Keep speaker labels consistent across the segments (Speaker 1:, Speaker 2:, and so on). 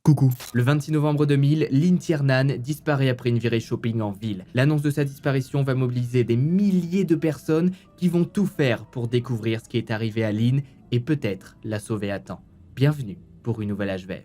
Speaker 1: Coucou. Le 26 novembre 2000, Lynn Tiernan disparaît après une virée shopping en ville. L'annonce de sa disparition va mobiliser des milliers de personnes qui vont tout faire pour découvrir ce qui est arrivé à Lynn et peut-être la sauver à temps. Bienvenue pour une nouvelle HVF.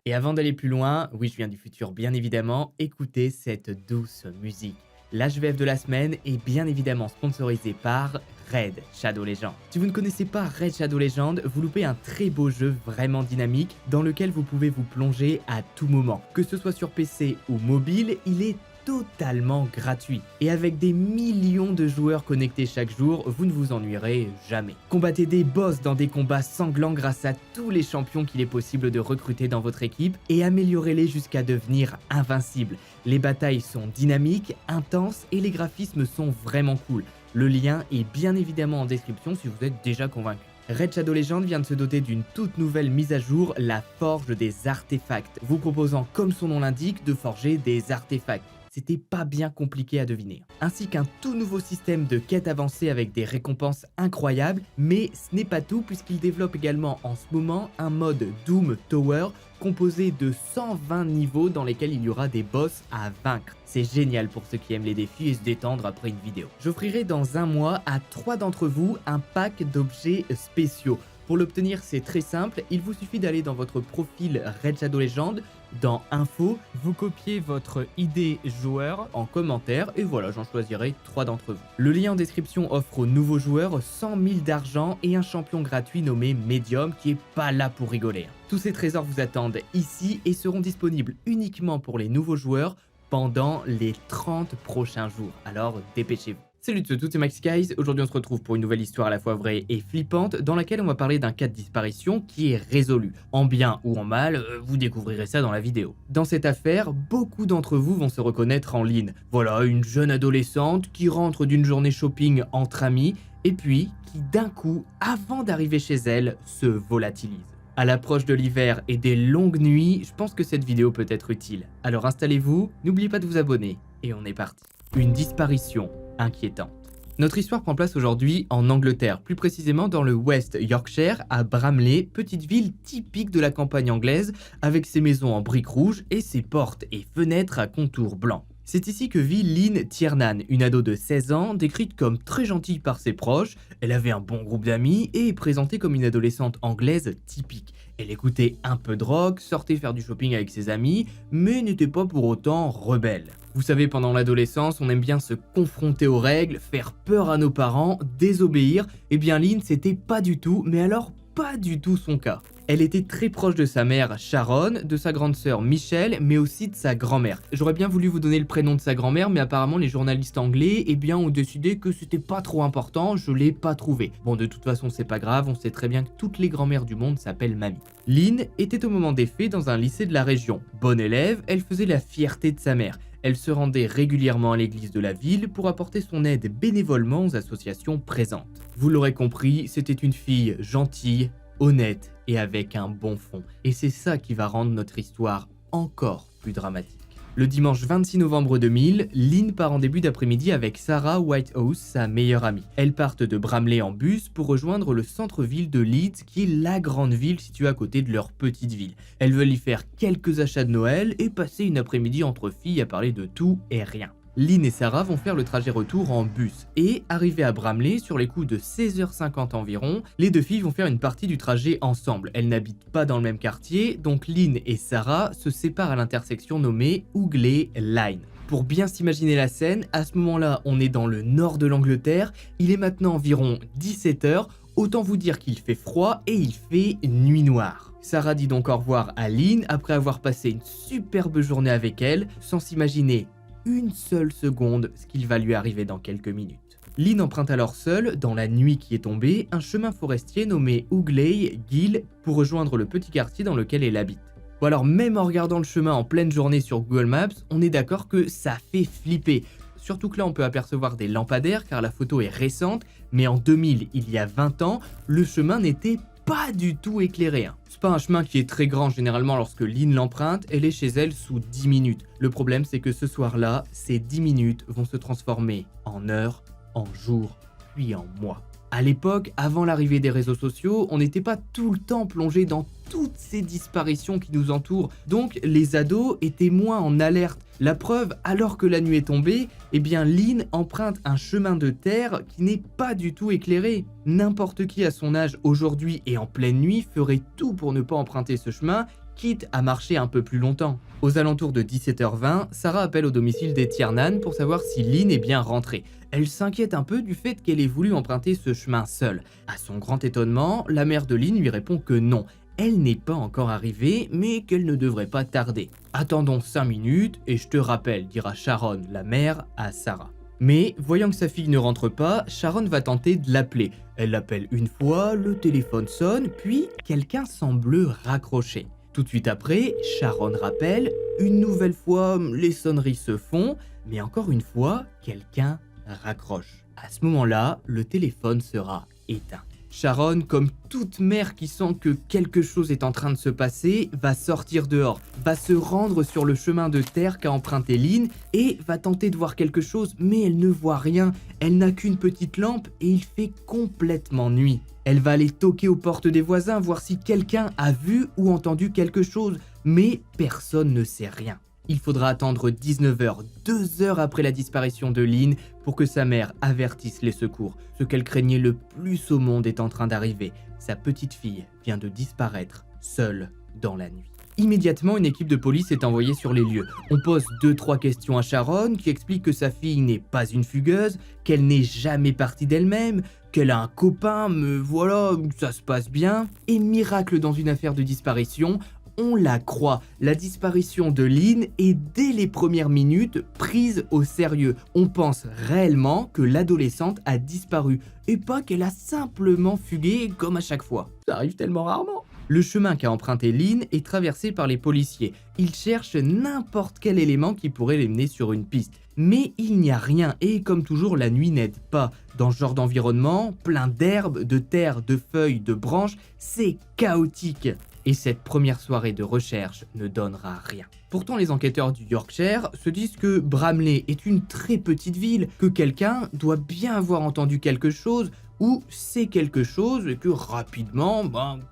Speaker 1: Et avant d'aller plus loin, oui je viens du futur bien évidemment, écoutez cette douce musique. L'HVF de la semaine est bien évidemment sponsorisé par Raid Shadow Legends. Si vous ne connaissez pas Raid Shadow Legends, vous loupez un très beau jeu vraiment dynamique dans lequel vous pouvez vous plonger à tout moment. Que ce soit sur PC ou mobile, il est totalement gratuit. Et avec des millions de joueurs connectés chaque jour, vous ne vous ennuierez jamais. Combattez des boss dans des combats sanglants grâce à tous les champions qu'il est possible de recruter dans votre équipe et améliorez-les jusqu'à devenir invincibles. Les batailles sont dynamiques, intenses et les graphismes sont vraiment cool. Le lien est bien évidemment en description si vous êtes déjà convaincu. Raid Shadow Legends vient de se doter d'une toute nouvelle mise à jour, la Forge des Artefacts, vous proposant, comme son nom l'indique, de forger des artefacts. C'était pas bien compliqué à deviner. Ainsi qu'un tout nouveau système de quête avancée avec des récompenses incroyables, mais ce n'est pas tout puisqu'il développe également en ce moment un mode Doom Tower composé de 120 niveaux dans lesquels il y aura des boss à vaincre. C'est génial pour ceux qui aiment les défis et se détendre après une vidéo. J'offrirai dans un mois à 3 d'entre vous un pack d'objets spéciaux. Pour l'obtenir, c'est très simple, il vous suffit d'aller dans votre profil Raid Shadow Legends, dans Info, vous copiez votre ID joueur en commentaire et voilà, j'en choisirai 3 d'entre vous. Le lien en description offre aux nouveaux joueurs 100 000 d'argent et un champion gratuit nommé Medium qui est pas là pour rigoler. Tous ces trésors vous attendent ici et seront disponibles uniquement pour les nouveaux joueurs pendant les 30 prochains jours, alors dépêchez-vous. Salut de tous, c'est MaxiKaiz. Aujourd'hui on se retrouve pour une nouvelle histoire à la fois vraie et flippante dans laquelle on va parler d'un cas de disparition qui est résolu. En bien ou en mal, vous découvrirez ça dans la vidéo. Dans cette affaire, beaucoup d'entre vous vont se reconnaître en Lynn. Voilà, une jeune adolescente qui rentre d'une journée shopping entre amis et puis qui d'un coup, avant d'arriver chez elle, se volatilise. À l'approche de l'hiver et des longues nuits, je pense que cette vidéo peut être utile. Alors installez-vous, n'oubliez pas de vous abonner et on est parti. Une disparition inquiétante. Notre histoire prend place aujourd'hui en Angleterre, plus précisément dans le West Yorkshire, à Bramley, petite ville typique de la campagne anglaise, avec ses maisons en briques rouges et ses portes et fenêtres à contours blancs. C'est ici que vit Lynn Tiernan, une ado de 16 ans, décrite comme très gentille par ses proches, elle avait un bon groupe d'amis et est présentée comme une adolescente anglaise typique. Elle écoutait un peu de rock, sortait faire du shopping avec ses amis, mais n'était pas pour autant rebelle. Vous savez, pendant l'adolescence, on aime bien se confronter aux règles, faire peur à nos parents, désobéir. Eh bien Lynn, c'était pas du tout, mais alors pas du tout son cas. Elle était très proche de sa mère Sharon, de sa grande sœur Michelle, mais aussi de sa grand-mère. J'aurais bien voulu vous donner le prénom de sa grand-mère, mais apparemment les journalistes anglais ont décidé que c'était pas trop important, je l'ai pas trouvé. Bon, de toute façon c'est pas grave, on sait très bien que toutes les grand-mères du monde s'appellent mamie. Lynn était au moment des faits dans un lycée de la région. Bonne élève, elle faisait la fierté de sa mère. Elle se rendait régulièrement à l'église de la ville pour apporter son aide bénévolement aux associations présentes. Vous l'aurez compris, c'était une fille gentille, honnête et avec un bon fond. Et c'est ça qui va rendre notre histoire encore plus dramatique. Le dimanche 26 novembre 2000, Lynn part en début d'après-midi avec Sarah Whitehouse, sa meilleure amie. Elles partent de Bramley en bus pour rejoindre le centre-ville de Leeds, qui est la grande ville située à côté de leur petite ville. Elles veulent y faire quelques achats de Noël et passer une après-midi entre filles à parler de tout et rien. Lynn et Sarah vont faire le trajet retour en bus et, arrivées à Bramley, sur les coups de 16h50 environ, les deux filles vont faire une partie du trajet ensemble. Elles n'habitent pas dans le même quartier, donc Lynn et Sarah se séparent à l'intersection nommée Hooghley Line. Pour bien s'imaginer la scène, à ce moment-là, on est dans le nord de l'Angleterre, il est maintenant environ 17h, autant vous dire qu'il fait froid et il fait nuit noire. Sarah dit donc au revoir à Lynn après avoir passé une superbe journée avec elle, sans s'imaginer une seule seconde ce qu'il va lui arriver dans quelques minutes. Lynn emprunte alors seule, dans la nuit qui est tombée, un chemin forestier nommé Ougley Gill pour rejoindre le petit quartier dans lequel elle habite. Bon alors même en regardant le chemin en pleine journée sur Google Maps, on est d'accord que ça fait flipper. Surtout que là on peut apercevoir des lampadaires car la photo est récente, mais en 2000, il y a 20 ans, le chemin n'était pas du tout éclairé. C'est pas un chemin qui est très grand généralement lorsque Lynn l'emprunte, elle est chez elle sous 10 minutes. Le problème c'est que ce soir-là, ces 10 minutes vont se transformer en heures, en jours, puis en mois. À l'époque, avant l'arrivée des réseaux sociaux, on n'était pas tout le temps plongé dans toutes ces disparitions qui nous entourent, donc les ados étaient moins en alerte. La preuve, alors que la nuit est tombée, eh bien Lynn emprunte un chemin de terre qui n'est pas du tout éclairé. N'importe qui à son âge aujourd'hui et en pleine nuit ferait tout pour ne pas emprunter ce chemin, quitte à marcher un peu plus longtemps. Aux alentours de 17h20, Sarah appelle au domicile des Tiernan pour savoir si Lynn est bien rentrée. Elle s'inquiète un peu du fait qu'elle ait voulu emprunter ce chemin seule. À son grand étonnement, la mère de Lynn lui répond que non, elle n'est pas encore arrivée, mais qu'elle ne devrait pas tarder. Attendons 5 minutes et je te rappelle, dira Sharon, la mère, à Sarah. Mais, voyant que sa fille ne rentre pas, Sharon va tenter de l'appeler. Elle l'appelle une fois, le téléphone sonne, puis quelqu'un semble raccrocher. Tout de suite après, Sharon rappelle, une nouvelle fois, les sonneries se font, mais encore une fois, quelqu'un raccroche. À ce moment-là, le téléphone sera éteint. Sharon, comme toute mère qui sent que quelque chose est en train de se passer, va sortir dehors, va se rendre sur le chemin de terre qu'a emprunté Lynn et va tenter de voir quelque chose, mais elle ne voit rien. Elle n'a qu'une petite lampe et il fait complètement nuit. Elle va aller toquer aux portes des voisins, voir si quelqu'un a vu ou entendu quelque chose, mais personne ne sait rien. Il faudra attendre 19h, 2 heures après la disparition de Lynn, pour que sa mère avertisse les secours. Ce qu'elle craignait le plus au monde est en train d'arriver. Sa petite fille vient de disparaître, seule, dans la nuit. Immédiatement, une équipe de police est envoyée sur les lieux. On pose 2-3 questions à Sharon, qui explique que sa fille n'est pas une fugueuse, qu'elle n'est jamais partie d'elle-même, qu'elle a un copain, mais voilà, ça se passe bien. Et miracle dans une affaire de disparition, on la croit. La disparition de Lynn est dès les premières minutes prise au sérieux. On pense réellement que l'adolescente a disparu et pas qu'elle a simplement fugué comme à chaque fois. Ça arrive tellement rarement. Le chemin qu'a emprunté Lynn est traversé par les policiers. Ils cherchent n'importe quel élément qui pourrait les mener sur une piste. Mais il n'y a rien et comme toujours la nuit n'aide pas. Dans ce genre d'environnement, plein d'herbes, de terre, de feuilles, de branches, c'est chaotique. Et cette première soirée de recherche ne donnera rien. Pourtant, les enquêteurs du Yorkshire se disent que Bramley est une très petite ville, que quelqu'un doit bien avoir entendu quelque chose, ou c'est quelque chose et que rapidement,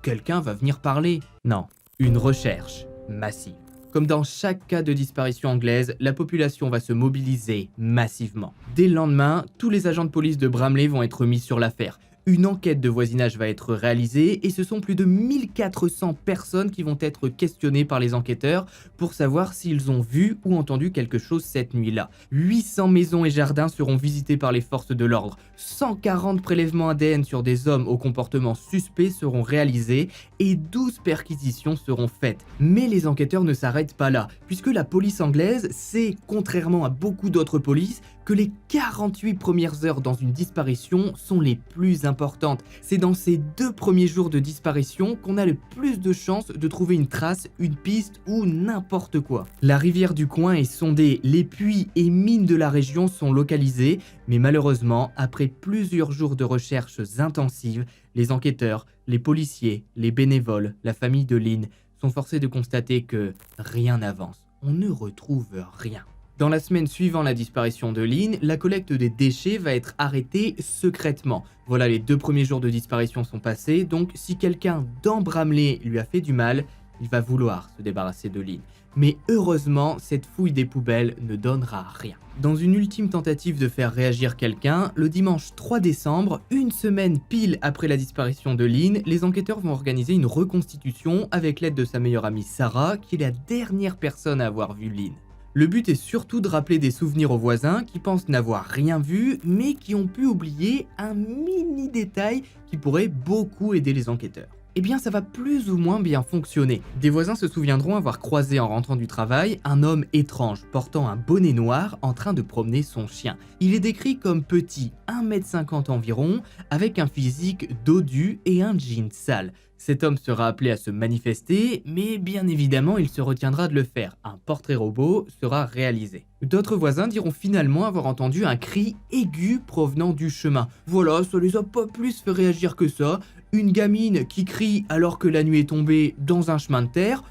Speaker 1: quelqu'un va venir parler. Non, une recherche massive. Comme dans chaque cas de disparition anglaise, la population va se mobiliser massivement. Dès le lendemain, tous les agents de police de Bramley vont être mis sur l'affaire. Une enquête de voisinage va être réalisée et ce sont plus de 1400 personnes qui vont être questionnées par les enquêteurs pour savoir s'ils ont vu ou entendu quelque chose cette nuit-là. 800 maisons et jardins seront visités par les forces de l'ordre. 140 prélèvements ADN sur des hommes au comportement suspect seront réalisés et 12 perquisitions seront faites. Mais les enquêteurs ne s'arrêtent pas là, puisque la police anglaise sait, contrairement à beaucoup d'autres polices, que les 48 premières heures dans une disparition sont les plus importantes. C'est dans ces 2 premiers jours de disparition qu'on a le plus de chances de trouver une trace, une piste ou n'importe quoi. La rivière du coin est sondée, les puits et mines de la région sont localisés, mais malheureusement, après plusieurs jours de recherches intensives, les enquêteurs, les policiers, les bénévoles, la famille de Lynn sont forcés de constater que rien n'avance. On ne retrouve rien. Dans la semaine suivant la disparition de Lynn, la collecte des déchets va être arrêtée secrètement. Voilà, les 2 premiers jours de disparition sont passés, donc si quelqu'un dans Bramley lui a fait du mal, il va vouloir se débarrasser de Lynn. Mais heureusement, cette fouille des poubelles ne donnera rien. Dans une ultime tentative de faire réagir quelqu'un, le dimanche 3 décembre, une semaine pile après la disparition de Lynn, les enquêteurs vont organiser une reconstitution avec l'aide de sa meilleure amie Sarah, qui est la dernière personne à avoir vu Lynn. Le but est surtout de rappeler des souvenirs aux voisins qui pensent n'avoir rien vu, mais qui ont pu oublier un mini détail qui pourrait beaucoup aider les enquêteurs. eh bien ça va plus ou moins bien fonctionner. Des voisins se souviendront avoir croisé en rentrant du travail un homme étrange portant un bonnet noir en train de promener son chien. Il est décrit comme petit, 1,50 m environ, avec un physique dodu et un jean sale. Cet homme sera appelé à se manifester, mais bien évidemment il se retiendra de le faire. Un portrait robot sera réalisé. D'autres voisins diront finalement avoir entendu un cri aigu provenant du chemin. Voilà, ça les a pas plus fait réagir que ça. Une gamine qui crie alors que la nuit est tombée dans un chemin de terre,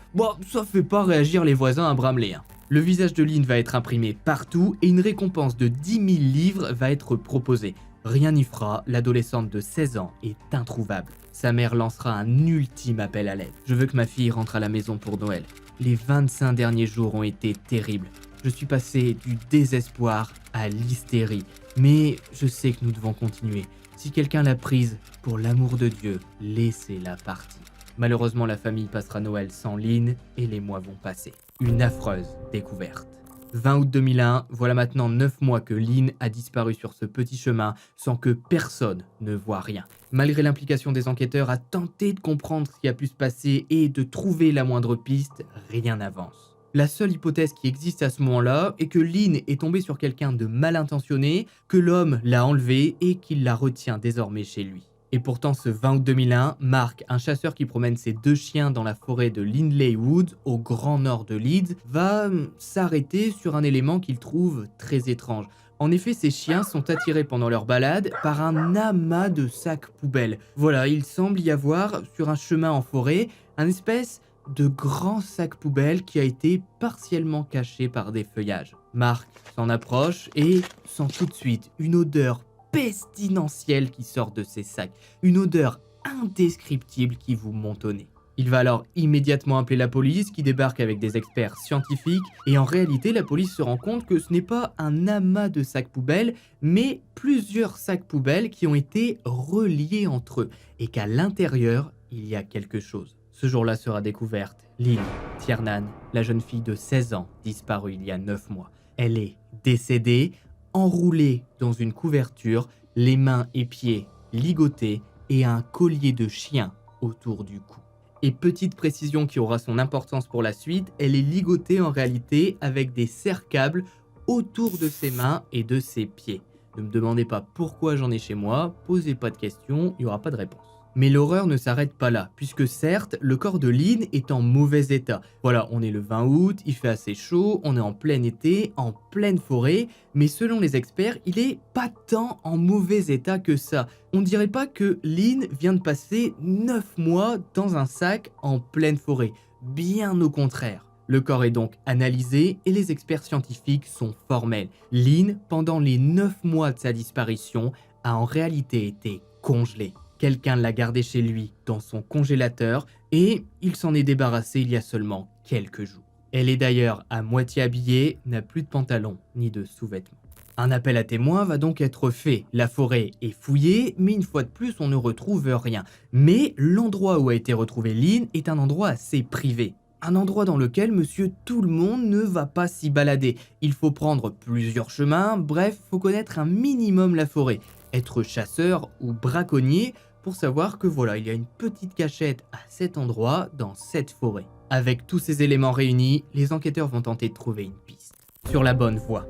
Speaker 1: ça fait pas réagir les voisins à Bramley. Le visage de Lynn va être imprimé partout et une récompense de 10 000 livres va être proposée. Rien n'y fera, l'adolescente de 16 ans est introuvable. Sa mère lancera un ultime appel à l'aide. Je veux que ma fille rentre à la maison pour Noël. Les 25 derniers jours ont été terribles. Je suis passé du désespoir à l'hystérie. Mais je sais que nous devons continuer. Si quelqu'un l'a prise, pour l'amour de Dieu, laissez-la partir. Malheureusement, la famille passera Noël sans Lynn et les mois vont passer. Une affreuse découverte. 20 août 2001, voilà maintenant 9 mois que Lynn a disparu sur ce petit chemin sans que personne ne voit rien. Malgré l'implication des enquêteurs à tenter de comprendre ce qui a pu se passer et de trouver la moindre piste, rien n'avance. La seule hypothèse qui existe à ce moment-là est que Lynn est tombée sur quelqu'un de mal intentionné, que l'homme l'a enlevée et qu'il la retient désormais chez lui. Et pourtant, ce 20 août 2001, Mark, un chasseur qui promène ses 2 chiens dans la forêt de Lindley Woods, au grand nord de Leeds, va s'arrêter sur un élément qu'il trouve très étrange. En effet, ces chiens sont attirés pendant leur balade par un amas de sacs poubelles. Voilà, il semble y avoir, sur un chemin en forêt, un espèce de grand sac poubelle qui a été partiellement caché par des feuillages. Mark s'en approche et sent tout de suite une odeur pestilentielle qui sort de ces sacs, une odeur indescriptible qui vous monte au nez. Il va alors immédiatement appeler la police qui débarque avec des experts scientifiques et en réalité la police se rend compte que ce n'est pas un amas de sacs poubelles mais plusieurs sacs poubelles qui ont été reliés entre eux et qu'à l'intérieur il y a quelque chose. Ce jour-là sera découverte Lynn Tiernan, la jeune fille de 16 ans disparue il y a 9 mois. Elle est décédée, enroulée dans une couverture, les mains et pieds ligotés et un collier de chien autour du cou. Et petite précision qui aura son importance pour la suite, elle est ligotée en réalité avec des serre-câbles autour de ses mains et de ses pieds. Ne me demandez pas pourquoi j'en ai chez moi, posez pas de questions, il n'y aura pas de réponse. Mais l'horreur ne s'arrête pas là, puisque certes, le corps de Lynn est en mauvais état. Voilà, on est le 20 août, il fait assez chaud, on est en plein été, en pleine forêt, mais selon les experts, il est pas tant en mauvais état que ça. On dirait pas que Lynn vient de passer 9 mois dans un sac en pleine forêt, bien au contraire. Le corps est donc analysé et les experts scientifiques sont formels. Lynn, pendant les 9 mois de sa disparition, a en réalité été congelée. Quelqu'un l'a gardée chez lui dans son congélateur et il s'en est débarrassé il y a seulement quelques jours. Elle est d'ailleurs à moitié habillée, n'a plus de pantalon ni de sous-vêtements. Un appel à témoins va donc être fait. La forêt est fouillée, mais une fois de plus, on ne retrouve rien. Mais l'endroit où a été retrouvée Lynn est un endroit assez privé. Un endroit dans lequel monsieur tout le monde ne va pas s'y balader. Il faut prendre plusieurs chemins, bref, faut connaître un minimum la forêt. Être chasseur ou braconnier pour savoir que voilà, il y a une petite cachette à cet endroit, dans cette forêt. Avec tous ces éléments réunis, les enquêteurs vont tenter de trouver une piste. Sur la bonne voie.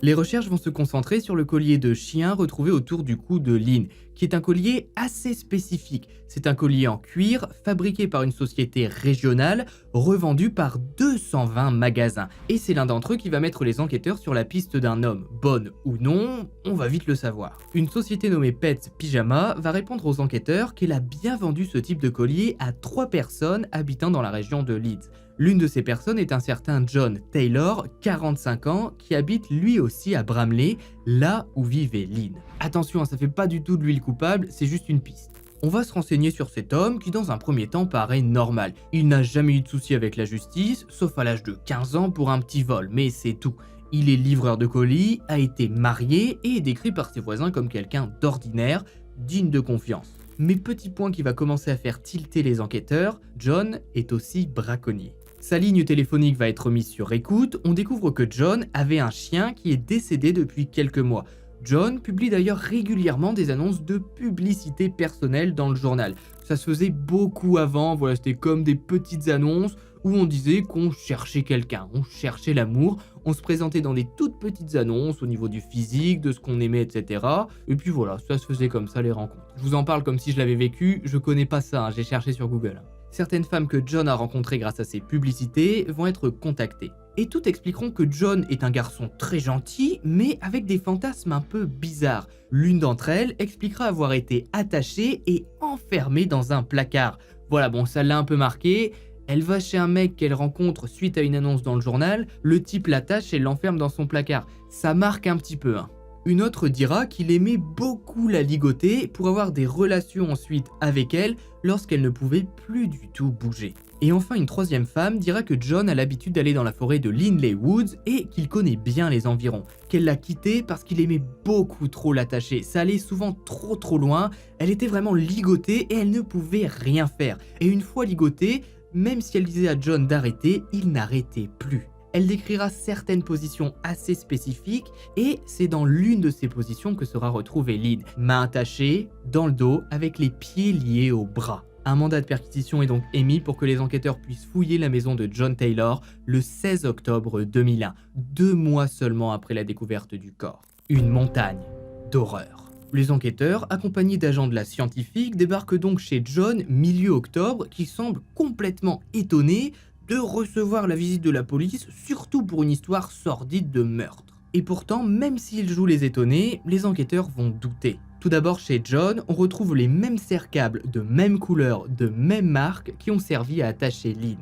Speaker 1: Les recherches vont se concentrer sur le collier de chien retrouvé autour du cou de Lynn, qui est un collier assez spécifique. C'est un collier en cuir, fabriqué par une société régionale, revendu par 220 magasins. Et c'est l'un d'entre eux qui va mettre les enquêteurs sur la piste d'un homme. Bonne ou non, on va vite le savoir. Une société nommée Pets Pyjama va répondre aux enquêteurs qu'elle a bien vendu ce type de collier à 3 personnes habitant dans la région de Leeds. L'une de ces personnes est un certain John Taylor, 45 ans, qui habite lui aussi à Bramley, là où vivait Lynn. Attention, ça fait pas du tout de lui le coupable, c'est juste une piste. On va se renseigner sur cet homme qui dans un premier temps paraît normal. Il n'a jamais eu de soucis avec la justice, sauf à l'âge de 15 ans pour un petit vol, mais c'est tout. Il est livreur de colis, a été marié et est décrit par ses voisins comme quelqu'un d'ordinaire, digne de confiance. Mais petit point qui va commencer à faire tilter les enquêteurs, John est aussi braconnier. Sa ligne téléphonique va être mise sur écoute, on découvre que John avait un chien qui est décédé depuis quelques mois. John publie d'ailleurs régulièrement des annonces de publicité personnelle dans le journal. Ça se faisait beaucoup avant, voilà, c'était comme des petites annonces où on disait qu'on cherchait quelqu'un, on cherchait l'amour, on se présentait dans des toutes petites annonces au niveau du physique, de ce qu'on aimait, etc. Et puis voilà, ça se faisait comme ça les rencontres. Je vous en parle comme si je l'avais vécu, je connais pas ça, hein, j'ai cherché sur Google. Certaines femmes que John a rencontrées grâce à ses publicités vont être contactées. Et toutes expliqueront que John est un garçon très gentil, mais avec des fantasmes un peu bizarres. L'une d'entre elles expliquera avoir été attachée et enfermée dans un placard. Voilà, bon, ça l'a un peu marqué. Elle va chez un mec qu'elle rencontre suite à une annonce dans le journal, le type l'attache et l'enferme dans son placard. Ça marque un petit peu, hein. Une autre dira qu'il aimait beaucoup la ligoter pour avoir des relations ensuite avec elle lorsqu'elle ne pouvait plus du tout bouger. Et enfin, une troisième femme dira que John a l'habitude d'aller dans la forêt de Linley Woods et qu'il connaît bien les environs, qu'elle l'a quitté parce qu'il aimait beaucoup trop l'attacher, ça allait souvent trop loin, elle était vraiment ligotée et elle ne pouvait rien faire. Et une fois ligotée, même si elle disait à John d'arrêter, il n'arrêtait plus. Elle décrira certaines positions assez spécifiques et c'est dans l'une de ces positions que sera retrouvée Lynn, main attachée, dans le dos, avec les pieds liés aux bras. Un mandat de perquisition est donc émis pour que les enquêteurs puissent fouiller la maison de John Taylor le 16 octobre 2001, 2 mois seulement après la découverte du corps. Une montagne d'horreur. Les enquêteurs, accompagnés d'agents de la scientifique, débarquent donc chez John milieu octobre, qui semble complètement étonné de recevoir la visite de la police, surtout pour une histoire sordide de meurtre. Et pourtant, même s'ils jouent les étonnés, les enquêteurs vont douter. Tout d'abord, chez John, on retrouve les mêmes serre-câbles de même couleur, de même marque, qui ont servi à attacher Lynn.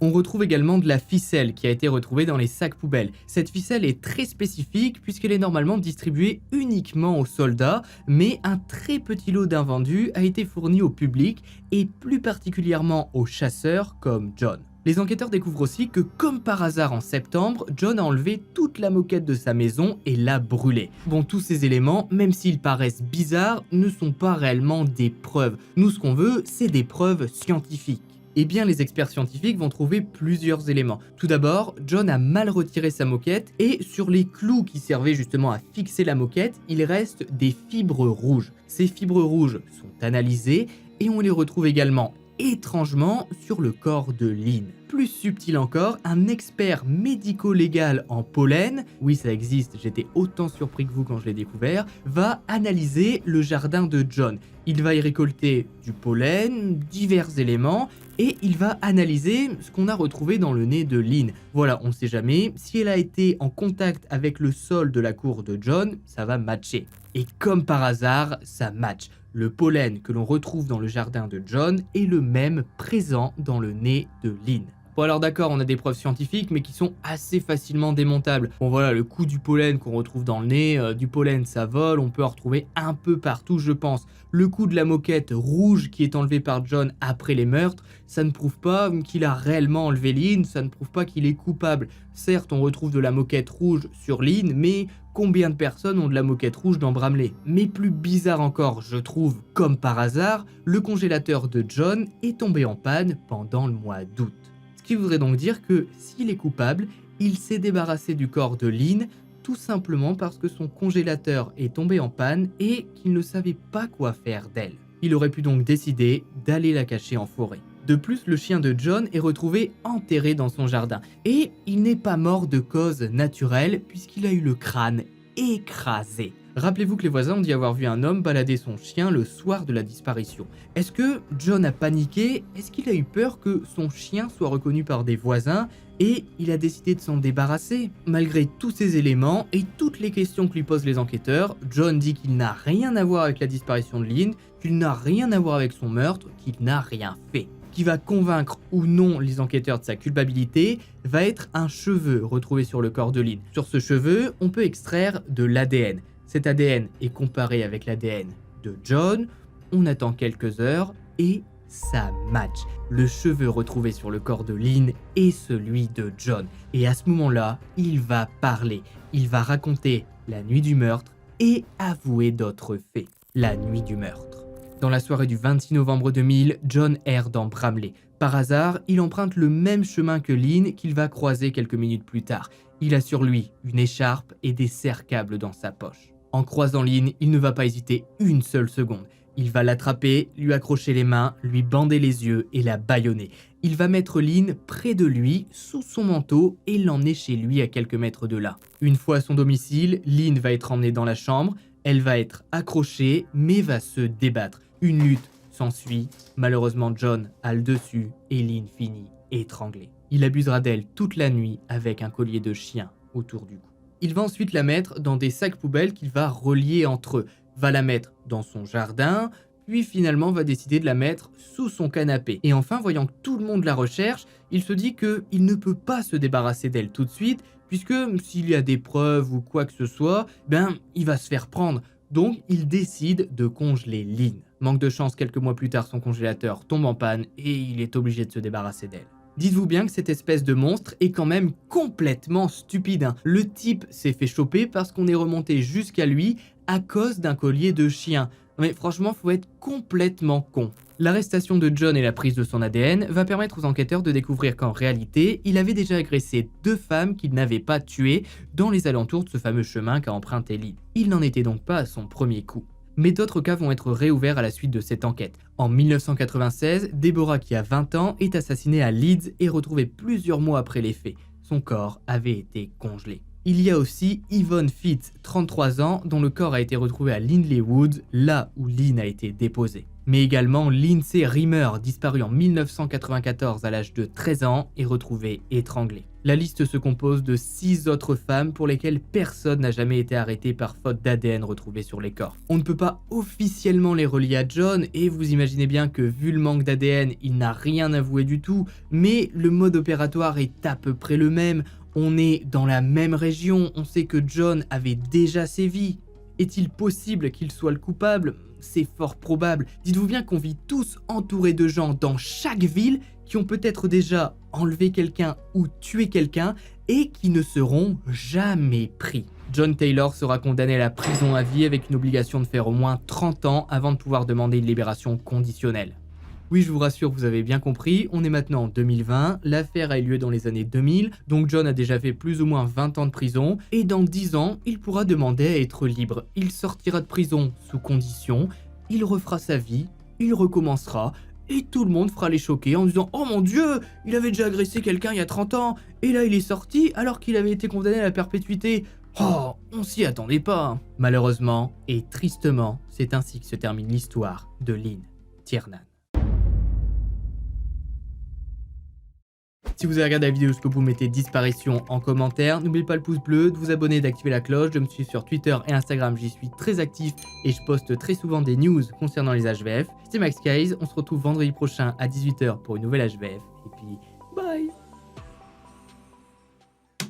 Speaker 1: On retrouve également de la ficelle qui a été retrouvée dans les sacs poubelles. Cette ficelle est très spécifique puisqu'elle est normalement distribuée uniquement aux soldats, mais un très petit lot d'invendus a été fourni au public et plus particulièrement aux chasseurs comme John. Les enquêteurs découvrent aussi que, comme par hasard en septembre, John a enlevé toute la moquette de sa maison et l'a brûlée. Bon, tous ces éléments, même s'ils paraissent bizarres, ne sont pas réellement des preuves. Nous, ce qu'on veut, c'est des preuves scientifiques. Eh bien, les experts scientifiques vont trouver plusieurs éléments. Tout d'abord, John a mal retiré sa moquette et sur les clous qui servaient justement à fixer la moquette, il reste des fibres rouges. Ces fibres rouges sont analysées et on les retrouve également étrangement sur le corps de Lynn. Plus subtil encore, un expert médico-légal en pollen, oui ça existe, j'étais autant surpris que vous quand je l'ai découvert, va analyser le jardin de John. Il va y récolter du pollen, divers éléments, et il va analyser ce qu'on a retrouvé dans le nez de Lynn. Voilà, on sait jamais, si elle a été en contact avec le sol de la cour de John, ça va matcher. Et comme par hasard, ça match. Le pollen que l'on retrouve dans le jardin de John est le même présent dans le nez de Lynn. Bon alors d'accord, on a des preuves scientifiques mais qui sont assez facilement démontables. Bon voilà, le coup du pollen qu'on retrouve dans le nez, du pollen ça vole, on peut en retrouver un peu partout je pense. Le coup de la moquette rouge qui est enlevée par John après les meurtres, ça ne prouve pas qu'il a réellement enlevé Lynn, ça ne prouve pas qu'il est coupable. Certes, on retrouve de la moquette rouge sur Lynn, mais combien de personnes ont de la moquette rouge dans Bramley? Mais plus bizarre encore, je trouve, comme par hasard, le congélateur de John est tombé en panne pendant le mois d'août. Ce qui voudrait donc dire que s'il est coupable, il s'est débarrassé du corps de Lynn tout simplement parce que son congélateur est tombé en panne et qu'il ne savait pas quoi faire d'elle. Il aurait pu donc décider d'aller la cacher en forêt. De plus, le chien de John est retrouvé enterré dans son jardin. Et il n'est pas mort de cause naturelle puisqu'il a eu le crâne écrasé. Rappelez-vous que les voisins ont dit avoir vu un homme balader son chien le soir de la disparition. Est-ce que John a paniqué? Est-ce qu'il a eu peur que son chien soit reconnu par des voisins et il a décidé de s'en débarrasser? Malgré tous ces éléments et toutes les questions que lui posent les enquêteurs, John dit qu'il n'a rien à voir avec la disparition de Lynn, qu'il n'a rien à voir avec son meurtre, qu'il n'a rien fait. Qui va convaincre ou non les enquêteurs de sa culpabilité va être un cheveu retrouvé sur le corps de Lynn. Sur ce cheveu, on peut extraire de l'ADN. Cet ADN est comparé avec l'ADN de John, on attend quelques heures et ça match. Le cheveu retrouvé sur le corps de Lynn est celui de John. Et à ce moment-là, il va parler. Il va raconter la nuit du meurtre et avouer d'autres faits. La nuit du meurtre. Dans la soirée du 26 novembre 2000, John erre dans Bramley. Par hasard, il emprunte le même chemin que Lynn qu'il va croiser quelques minutes plus tard. Il a sur lui une écharpe et des serre-câbles dans sa poche. En croisant Lynn, il ne va pas hésiter une seule seconde. Il va l'attraper, lui accrocher les mains, lui bander les yeux et la bâillonner. Il va mettre Lynn près de lui, sous son manteau, et l'emmener chez lui à quelques mètres de là. Une fois à son domicile, Lynn va être emmenée dans la chambre, elle va être accrochée, mais va se débattre. Une lutte s'ensuit. Malheureusement, John a le dessus et Lynn finit étranglée. Il abusera d'elle toute la nuit avec un collier de chien autour du cou. Il va ensuite la mettre dans des sacs poubelles qu'il va relier entre eux. Va la mettre dans son jardin, puis finalement va décider de la mettre sous son canapé. Et enfin, voyant que tout le monde la recherche, il se dit qu'il ne peut pas se débarrasser d'elle tout de suite, puisque s'il y a des preuves ou quoi que ce soit, il va se faire prendre. Donc, il décide de congeler Lynn. Manque de chance, quelques mois plus tard, son congélateur tombe en panne et il est obligé de se débarrasser d'elle. Dites-vous bien que cette espèce de monstre est quand même complètement stupide. Le type s'est fait choper parce qu'on est remonté jusqu'à lui à cause d'un collier de chien. Mais franchement, faut être complètement con. L'arrestation de John et la prise de son ADN va permettre aux enquêteurs de découvrir qu'en réalité, il avait déjà agressé 2 femmes qu'il n'avait pas tuées dans les alentours de ce fameux chemin qu'a emprunté Lynn. Il n'en était donc pas à son premier coup. Mais d'autres cas vont être réouverts à la suite de cette enquête. En 1996, Deborah, qui a 20 ans, est assassinée à Leeds et retrouvée plusieurs mois après les faits. Son corps avait été congelé. Il y a aussi Yvonne Fitz, 33 ans, dont le corps a été retrouvé à Lindley Woods, là où Lynn a été déposée. Mais également Lindsay Rimmer, disparue en 1994 à l'âge de 13 ans et retrouvée étranglée. La liste se compose de 6 autres femmes pour lesquelles personne n'a jamais été arrêté par faute d'ADN retrouvé sur les corps. On ne peut pas officiellement les relier à John et vous imaginez bien que vu le manque d'ADN, il n'a rien avoué du tout, mais le mode opératoire est à peu près le même. On est dans la même région, on sait que John avait déjà sévi. Est-il possible qu'il soit le coupable ? C'est fort probable. Dites-vous bien qu'on vit tous entourés de gens dans chaque ville qui ont peut-être déjà enlevé quelqu'un ou tué quelqu'un et qui ne seront jamais pris. John Taylor sera condamné à la prison à vie avec une obligation de faire au moins 30 ans avant de pouvoir demander une libération conditionnelle. Oui, je vous rassure, vous avez bien compris, on est maintenant en 2020, l'affaire a eu lieu dans les années 2000, donc John a déjà fait plus ou moins 20 ans de prison, et dans 10 ans, il pourra demander à être libre. Il sortira de prison sous condition, il refera sa vie, il recommencera, et tout le monde fera les choquer en disant « Oh mon Dieu, il avait déjà agressé quelqu'un il y a 30 ans, et là il est sorti alors qu'il avait été condamné à la perpétuité. Oh, on s'y attendait pas !» Malheureusement, et tristement, c'est ainsi que se termine l'histoire de Lynn Tiernan. Si vous avez regardé la vidéo jusqu'au bout, mettez disparition en commentaire. N'oubliez pas le pouce bleu, de vous abonner, d'activer la cloche. Je me suis sur Twitter et Instagram, j'y suis très actif et je poste très souvent des news concernant les HVF. C'était Max Guys, on se retrouve vendredi prochain à 18 h pour une nouvelle HVF. Et puis, bye!